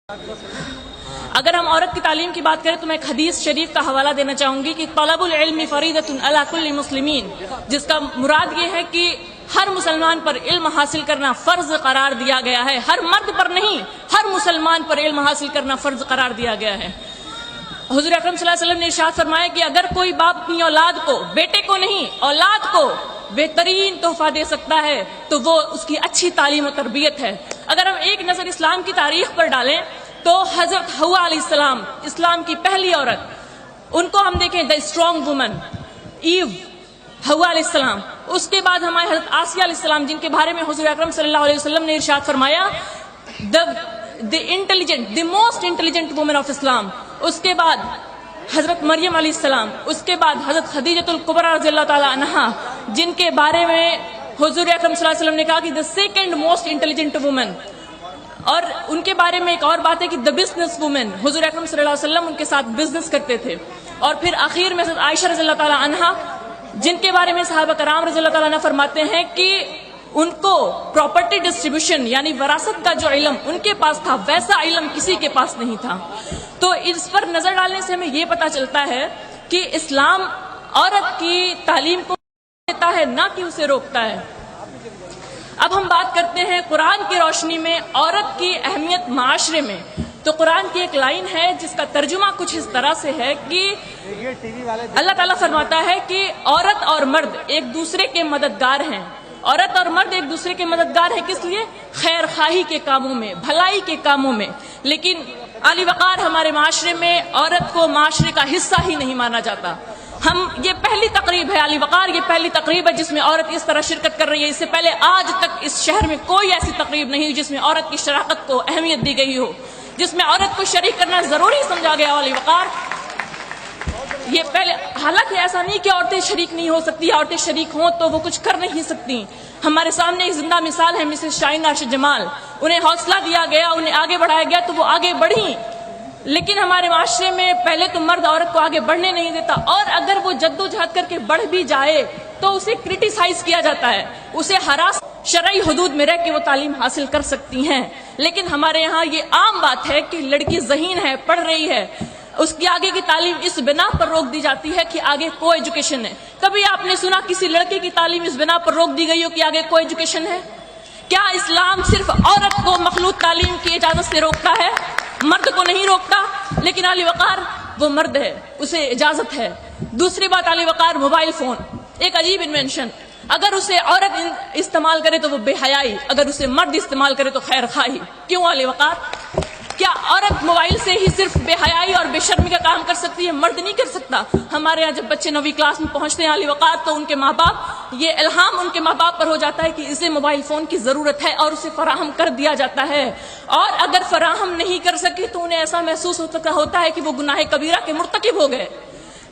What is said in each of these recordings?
اگر ہم عورت کی تعلیم کی بات کریں تو میں ایک حدیث شریف کا حوالہ دینا چاہوں گی کہ طلب العلم فریضۃ علی کل مسلمین، جس کا مراد یہ ہے کہ ہر مسلمان پر علم حاصل کرنا فرض قرار دیا گیا ہے، ہر مرد پر نہیں، ہر مسلمان پر علم حاصل کرنا فرض قرار دیا گیا ہے۔ حضور اکرم صلی اللہ علیہ وسلم نے ارشاد فرمایا کہ اگر کوئی باپ اپنی اولاد کو، بیٹے کو نہیں، اولاد کو بہترین تحفہ دے سکتا ہے تو وہ اس کی اچھی تعلیم و تربیت ہے۔ اگر ہم ایک نظر اسلام کی تاریخ پر ڈالیں تو حضرت حوا علیہ السلام، اسلام کی پہلی عورت، ان کو ہم دیکھیں دا اسٹرانگ وومن، ایو حوا علیہ السلام، اس کے بعد ہمارے حضرت آسیہ علیہ السلام جن کے بارے میں حضور اکرم صلی اللہ علیہ وسلم نے ارشاد فرمایا the most intelligent woman of Islam, اس کے بعد حضرت مریم علیہ السلام، اس کے بعد حضرت خدیجۃ الکبریٰ رضی اللہ تعالی عنہا جن کے بارے میں حضور اکرم صلی اللہ علیہ وسلم نے کہا کہ the second most intelligent woman, اور ان کے بارے میں ایک اور بات ہے کہ دا بزنس وومن، حضور اکرم صلی اللہ علیہ وسلم ان کے ساتھ بزنس کرتے تھے۔ اور پھر آخر میں حضرت عائشہ رضی اللہ تعالی عنہا جن کے بارے میں صحابہ کرام رضی اللہ تعالی عنہ فرماتے ہیں کہ ان کو پراپرٹی ڈسٹریبیوشن یعنی وراثت کا جو علم ان کے پاس تھا ویسا علم کسی کے پاس نہیں تھا۔ تو اس پر نظر ڈالنے سے ہمیں یہ پتہ چلتا ہے کہ اسلام عورت کی تعلیم کو دیتا ہے، نہ کہ اسے روکتا ہے۔ اب ہم بات کرتے ہیں قرآن کی روشنی میں عورت کی اہمیت معاشرے میں، تو قرآن کی ایک لائن ہے جس کا ترجمہ کچھ اس طرح سے ہے کہ اللہ تعالیٰ فرماتا ہے کہ عورت اور مرد ایک دوسرے کے مددگار ہیں۔ عورت اور مرد ایک دوسرے کے مددگار ہیں کس لیے؟ خیر خواہی کے کاموں میں، بھلائی کے کاموں میں۔ لیکن علی وقار ہمارے معاشرے میں عورت کو معاشرے کا حصہ ہی نہیں مانا جاتا۔ یہ پہلی تقریب ہے، علی وقار یہ پہلی تقریب ہے جس میں عورت اس طرح شرکت کر رہی ہے۔ اس سے پہلے آج تک اس شہر میں کوئی ایسی تقریب نہیں جس میں عورت کی شراکت کو اہمیت دی گئی ہو، جس میں عورت کو شریک کرنا ضروری سمجھا گیا ہو۔ علی وقار یہ پہلے، حالانکہ ایسا نہیں کہ عورتیں شریک نہیں ہو سکتی، عورتیں شریک ہوں تو وہ کچھ کر نہیں سکتی۔ ہمارے سامنے ایک زندہ مثال ہے مسز شاہین راشد جمال، انہیں حوصلہ دیا گیا، انہیں آگے بڑھایا گیا تو وہ آگے بڑھی۔ لیکن ہمارے معاشرے میں پہلے تو مرد عورت کو آگے بڑھنے نہیں دیتا، اور اگر وہ جدوجہد کر کے بڑھ بھی جائے تو اسے کرٹیسائز کیا جاتا ہے، اسے ہراس، شرعی حدود میں رہ کے وہ تعلیم حاصل کر سکتی ہیں۔ لیکن ہمارے یہاں یہ عام بات ہے کہ لڑکی ذہین ہے، پڑھ رہی ہے، اس کی آگے کی تعلیم اس بنا پر روک دی جاتی ہے کہ آگے کو ایجوکیشن ہے۔ کبھی آپ نے سنا کسی لڑکے کی تعلیم اس بنا پر روک دی گئی ہو کہ آگے کو ایجوکیشن ہے؟ کیا اسلام صرف عورت کو مخلوط تعلیم کی اجازت سے روکتا ہے، مرد کو نہیں روکتا؟ لیکن علی وقار وہ مرد ہے، اسے اجازت ہے۔ دوسری بات، علی وقار موبائل فون ایک عجیب انوینشن، اگر اسے عورت استعمال کرے تو وہ بے حیائی، اگر اسے مرد استعمال کرے تو خیر خواہی۔ کیوں علی وقار؟ کیا عورت موبائل سے ہی صرف بے حیائی اور بے شرمی کا کام کر سکتی ہے، مرد نہیں کر سکتا؟ ہمارے یہاں جب بچے 9ویں کلاس میں پہنچتے ہیں علی وقار تو ان کے ماں باپ، یہ الہام ان کے ماں باپ پر ہو جاتا ہے کہ اسے موبائل فون کی ضرورت ہے اور اسے فراہم کر دیا جاتا ہے، اور اگر فراہم نہیں کر سکے تو انہیں ایسا محسوس ہوتا ہے کہ وہ گناہ کبیرہ کے مرتکب ہو گئے۔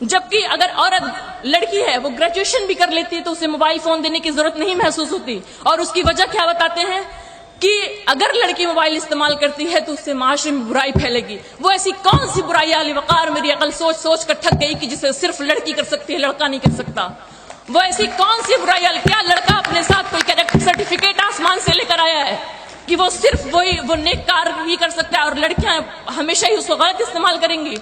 جبکہ اگر عورت لڑکی ہے وہ گریجویشن بھی کر لیتی ہے تو اسے موبائل فون دینے کی ضرورت نہیں محسوس ہوتی، اور اس کی وجہ کیا بتاتے ہیں کہ اگر لڑکی موبائل استعمال کرتی ہے تو اس سے معاشرے میں برائی پھیلے گی۔ وہ ایسی کون سی برائی علی وقار، میری عقل سوچ سوچ کر تھک گئی کہ جسے صرف لڑکی کر سکتی ہے، لڑکا نہیں کر سکتا۔ وہ ایسی کون سی برائی، کیا لڑکا اپنے ساتھ کوئی کیڈٹ سرٹیفکیٹ آسمان سے لے کر آیا ہے کہ وہ صرف وہ نیک کار ہی کر سکتا ہے اور لڑکیاں ہمیشہ ہی اس کو غلط استعمال کریں گی؟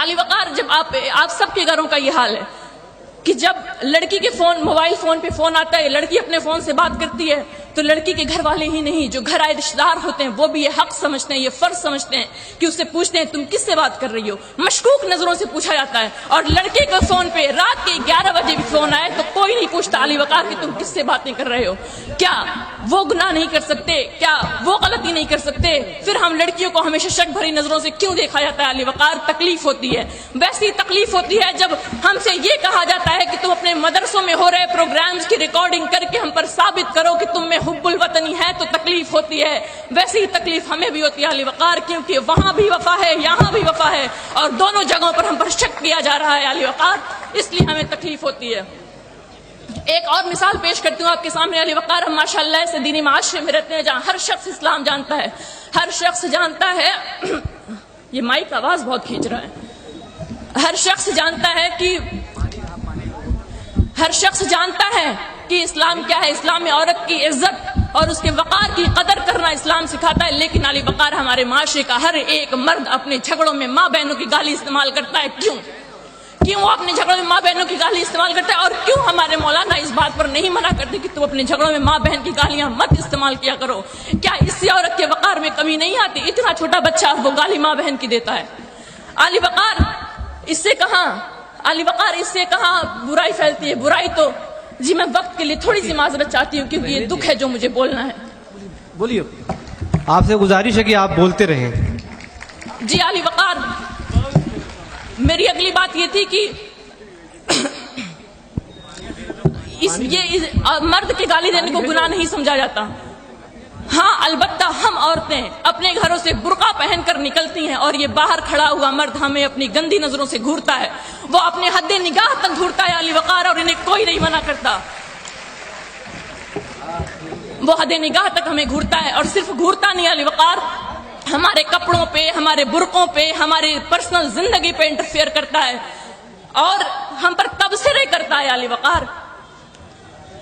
علی وقار جب آپ سب کے گھروں کا یہ حال ہے کہ جب لڑکی کے موبائل فون پہ فون آتا ہے، لڑکی اپنے فون سے بات کرتی ہے تو لڑکی کے گھر والے ہی نہیں، جو گھر آئے رشتہ دار ہوتے ہیں وہ بھی یہ حق سمجھتے ہیں، یہ فرض سمجھتے ہیں کہ اس سے پوچھتے ہیں تم کس سے بات کر رہی ہو، مشکوک نظروں سے پوچھا جاتا ہے۔ اور لڑکے کے فون پہ رات کے 11 بجے بھی فون آئے تو کوئی نہیں پوچھتا علی وقار کہ تم کس سے باتیں کر رہے ہو۔ کیا وہ گناہ نہیں کر سکتے؟ کیا وہ غلطی نہیں کر سکتے؟ پھر ہم لڑکیوں کو ہمیشہ شک بھری نظروں سے کیوں دیکھا جاتا ہے؟ علی وقار تکلیف ہوتی ہے، ویسی تکلیف ہوتی ہے جب ہم سے یہ کہا جاتا ہے کہ تم اپنے مدرسوں میں ہو رہے پروگرامز کی ریکارڈنگ کر کے ہم پر ثابت کرو کہ تم میں حب الوطنی ہے، تو تکلیف ہوتی ہے۔ ویسی ہی تکلیف ہمیں بھی ہوتی ہے علی وقار، کیونکہ وہاں بھی وفا ہے، یہاں بھی وفا ہے، اور دونوں جگہوں پر ہم پر شک کیا جا رہا ہے علی وقار، اس لیے ہمیں تکلیف ہوتی ہے۔ ایک اور مثال پیش کرتی ہوں آپ کے سامنے علی وقار، ہم ماشاءاللہ ایسے دینی معاشرے میں رہتے ہیں جہاں ہر شخص اسلام جانتا ہے، ہر شخص جانتا ہے یہ مائک آواز بہت کھینچ رہا ہے، ہر شخص جانتا ہے کہ اسلام کیا ہے، اسلام میں عورت کی عزت اور اس کے وقار کی قدر کرنا اسلام سکھاتا ہے. لیکن علی وقار ہمارے معاشرے کا ہر ایک مرد اپنے جھگڑوں میں ماں بہنوں کی گالی استعمال کرتا ہے. کیوں وہ اپنے جھگڑوں میں ماں بہنوں کی گالی استعمال کرتا ہے؟ اور کیوں ہمارے مولانا اس بات پر نہیں منع کرتے کہ تم اپنے جھگڑوں میں ماں بہن کی گالیاں مت استعمال کیا کرو؟ کیا اس سے عورت کے وقار میں کمی نہیں آتی؟ اتنا چھوٹا بچہ وہ گالی ماں بہن کی دیتا ہے. علی وقار اس سے کہاں برائی پھیلتی ہے؟ برائی تو جی میں وقت کے لیے تھوڑی سی معذرت چاہتی ہوں کیونکہ یہ دکھ ہے جو مجھے بولنا ہے. بولیے. آپ سے گزارش ہے کہ آپ بولتے رہیں. جی علی وقار، میری اگلی بات یہ تھی کہ مرد کے گالی دینے کو گناہ نہیں سمجھا جاتا. ہاں البتہ ہم عورتیں اپنے گھروں سے برقع پہن کر نکلتی ہیں اور یہ باہر کھڑا ہوا مرد ہمیں اپنی گندی نظروں سے گھورتا ہے. وہ اپنے حد نگاہ تک گھورتا ہے علی وقار، اور انہیں کوئی نہیں منع کرتا. وہ حد نگاہ تک ہمیں گھورتا ہے، اور صرف گھورتا نہیں علی وقار، ہمارے کپڑوں پہ، ہمارے برقعوں پہ، ہمارے پرسنل زندگی پہ انٹرفیئر کرتا ہے اور ہم پر تبصرے کرتا ہے علی وقار.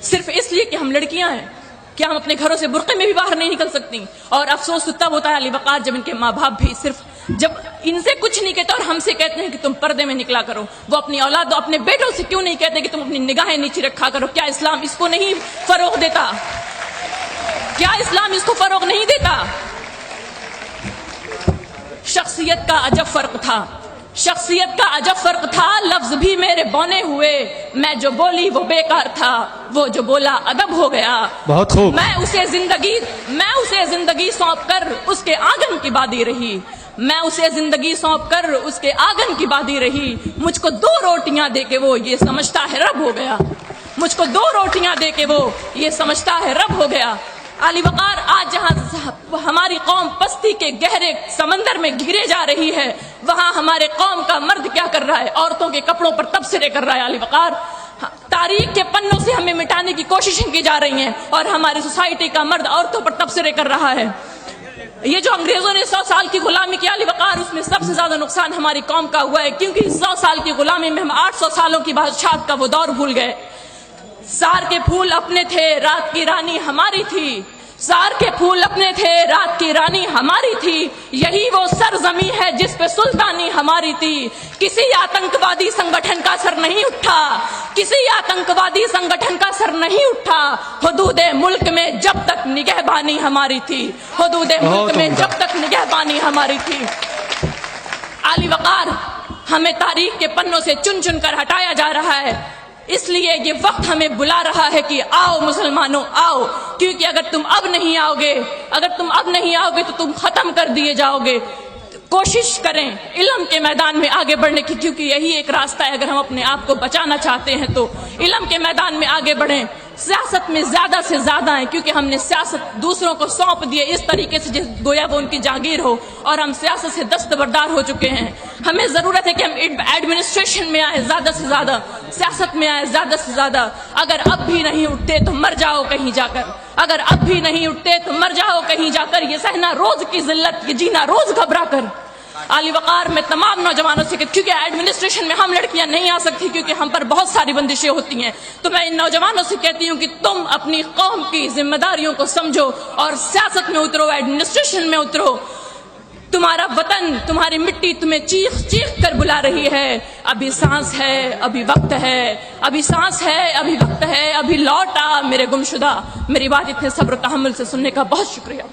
صرف اس لیے کہ ہم لڑکیاں ہیں کیا ہم اپنے گھروں سے برقعے میں بھی باہر نہیں نکل سکتی؟ اور افسوس تو تب ہوتا ہے علی وقار جب ان کے ماں باپ بھی صرف جب ان سے کچھ نہیں کہتے اور ہم سے کہتے ہیں کہ تم پردے میں نکلا کرو. وہ اپنی اولاد اپنے بیٹوں سے کیوں نہیں کہتے کہ تم اپنی نگاہیں نیچے رکھا کرو؟ کیا اسلام اس کو نہیں فروغ دیتا؟ کیا اسلام اس کو فروغ نہیں دیتا؟ شخصیت کا عجب فرق تھا، لفظ بھی میرے بونے ہوئے، میں جو بولی وہ بیکار تھا، وہ جو بولا ادب ہو گیا. بہت خوب. میں اسے زندگی سونپ کر اس کے آنگن کی بادی رہی. مجھ کو 2 روٹیاں دے کے وہ یہ سمجھتا ہے رب ہو گیا. علی وقار، آج جہاں ہماری قوم پستی کے گہرے سمندر میں گھرے جا رہی ہے، وہاں ہمارے قوم کا مرد کیا کر رہا ہے؟ عورتوں کے کپڑوں پر تبصرے کر رہا ہے. علی وقار، تاریخ کے پنوں سے ہمیں مٹانے کی کوششیں کی جا رہی ہیں اور ہماری سوسائٹی کا مرد عورتوں پر تبصرے کر رہا ہے. یہ جو انگریزوں نے 100 سال کی غلامی کی علی وقار، اس میں سب سے زیادہ نقصان ہماری قوم کا ہوا ہے، کیونکہ 100 سال کی غلامی میں ہم 800 سالوں کی بادشاہت کا وہ دور بھول گئے. سار کے پھول اپنے تھے، رات کی رانی ہماری تھی. یہی وہ سرزمین ہے جس پہ سلطانی ہماری تھی. کسی آتنکوادی سنگٹھن کا سر نہیں اٹھا. حدود ملک میں جب تک نگہبانی ہماری تھی. علی وقار، ہمیں تاریخ کے پنوں سے چن چن کر ہٹایا جا رہا ہے. اس لیے یہ وقت ہمیں بلا رہا ہے کہ آؤ مسلمانوں آؤ، کیونکہ اگر تم اب نہیں آؤ گے تو تم ختم کر دیے جاؤ گے. کوشش کریں علم کے میدان میں آگے بڑھنے کی، کیونکہ یہی ایک راستہ ہے. اگر ہم اپنے آپ کو بچانا چاہتے ہیں تو علم کے میدان میں آگے بڑھیں. سیاست میں زیادہ سے زیادہ ہیں، کیونکہ ہم نے سیاست دوسروں کو سونپ دی اس طریقے سے گویا وہ ان کی جاگیر ہو، اور ہم سیاست سے دستبردار ہو چکے ہیں. ہمیں ضرورت ہے کہ ہم ایڈمنسٹریشن میں آئیں زیادہ سے زیادہ، سیاست میں آئیں زیادہ سے زیادہ. اگر اب بھی نہیں اٹھتے تو مر جاؤ کہیں جا کر. یہ سہنا روز کی ذلت، یہ جینا روز گھبرا کر. علی وقار، میں تمام نوجوانوں سے کیونکہ ایڈمنسٹریشن میں ہم لڑکیاں نہیں آ سکتی کیونکہ ہم پر بہت ساری بندشیں ہوتی ہیں، تو میں ان نوجوانوں سے کہتی ہوں کہ تم اپنی قوم کی ذمہ داریوں کو سمجھو اور سیاست میں اترو، ایڈمنسٹریشن میں اترو. تمہارا وطن، تمہاری مٹی تمہیں چیخ چیخ کر بلا رہی ہے. ابھی سانس ہے، ابھی وقت ہے، ابھی لوٹ آ میرے گمشدہ. میری بات اتنے صبر و تحمل سے سننے کا بہت شکریہ.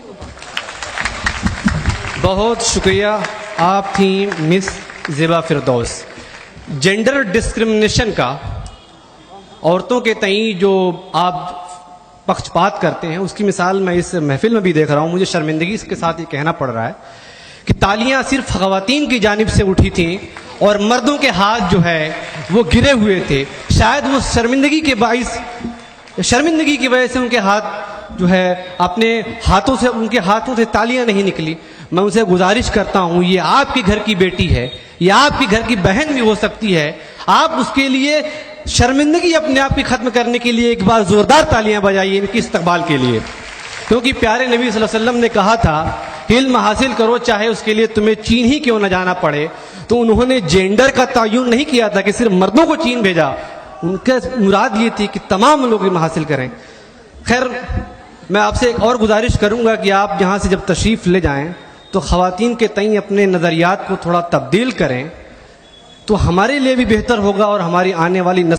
بہت شکریہ. آپ تھیں مس زیبا فردوس. جینڈر ڈسکرمنیشن کا عورتوں کے تئیں جو آپ پکشپات کرتے ہیں، اس کی مثال میں اس محفل میں بھی دیکھ رہا ہوں. مجھے شرمندگی کے ساتھ یہ کہنا پڑ رہا ہے کہ تالیاں صرف خواتین کی جانب سے اٹھی تھیں اور مردوں کے ہاتھ جو ہے وہ گرے ہوئے تھے. شاید وہ شرمندگی کی وجہ سے ان کے ہاتھ جو ہے ان کے ہاتھوں سے تالیاں نہیں نکلی. میں ان سے گزارش کرتا ہوں، یہ آپ کے گھر کی بیٹی ہے، یہ آپ کے گھر کی بہن بھی ہو سکتی ہے. آپ اس کے لیے شرمندگی اپنے آپ کی ختم کرنے کے لیے ایک بار زوردار تالیاں بجائیے ان کی استقبال کے لیے. کیونکہ پیارے نبی صلی اللہ علیہ وسلم نے کہا تھا علم حاصل کرو چاہے اس کے لیے تمہیں چین ہی کیوں نہ جانا پڑے. تو انہوں نے جینڈر کا تعین نہیں کیا تھا کہ صرف مردوں کو چین بھیجا، ان کا مراد یہ تھی کہ تمام لوگ علم حاصل کریں. خیر، میں آپ سے ایک اور گزارش کروں گا کہ آپ یہاں سے جب تشریف لے جائیں تو خواتین کے تئیں اپنے نظریات کو تھوڑا تبدیل کریں، تو ہمارے لیے بھی بہتر ہوگا اور ہماری آنے والی